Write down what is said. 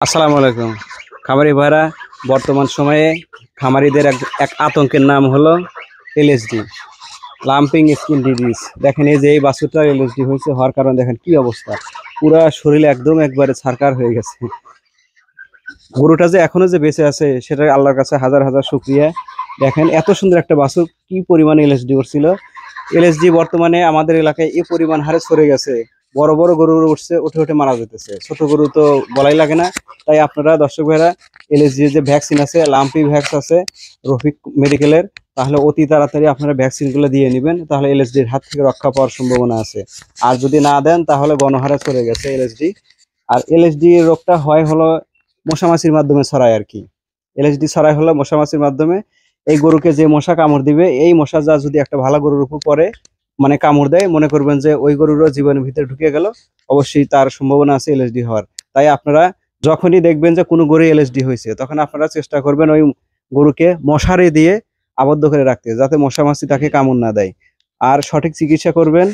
আসসালামু আলাইকুম খামারি ভাইরা। বর্তমান সময়ে খামারিদের এক আতঙ্কের নাম হলো এলএসডি, লাম্পিং স্কিন ডিজিজ। দেখেন এই যে এই বাছুরটা এলএসডি হয়েছে, হওয়ার কারণে দেখেন কি অবস্থা, পুরা শরীরে একদম একবারে ছারকার হয়ে গেছে। গরুটা যে এখনো যে বেঁচে আছে সেটা আল্লাহর কাছে হাজার হাজার শুকরিয়া। দেখেন এত সুন্দর একটা বাছুর কি পরিমাণে এলএসডি করছিল। এলএসডি বর্তমানে আমাদের এলাকায় এই পরিমাণ হারে ছড়ে গেছে, বড় বড় গরু উঠছে, উঠে উঠে মারা যেতেছে, ছোট গরু তো বলাই লাগে না। তাই আপনারা দর্শক ভাইরা, এলএসডি যে ভ্যাকসিন আছে, লাম্পি ভ্যাক্স আছে রফিক মেডিকেলের, তাহলে অতি তাড়াতাড়ি আপনারা ভ্যাকসিনগুলো দিয়ে নেবেন, তাহলে এলএসডির হাত থেকে রক্ষা পাওয়ার সম্ভাবনা আছে। আর যদি না দেন তাহলে গণহারে ছড়ে গেছে এলএসডি। আর এলএসডি রোগটা হলো মশামাছির মাধ্যমে ছড়ায় আর কি। এলএসডি ছড়ায় হলো মশামাছির মাধ্যমে। এই গরুকে যে মশা কামড় দিবে, এই মশা যা যদি একটা ভালো গরুর উপর পড়ে, মানে কামড় দেয়, মনে করবেন যে ওই গরুরও জীবনের ভিতরে ঢুকে গেল, অবশ্যই তার সম্ভাবনা আছে এলএসডি হওয়ার। তাই আপনারা যখনই দেখবেন যে কোনো গরু এলএসডি হয়েছে, তখন আপনারা চেষ্টা করবেন ওই গরুকে মশারি দিয়ে আবদ্ধ করে রাখতে, যাতে মশা মাছি তাকে কামড় না দেয়। আর সঠিক চিকিৎসা করবেন।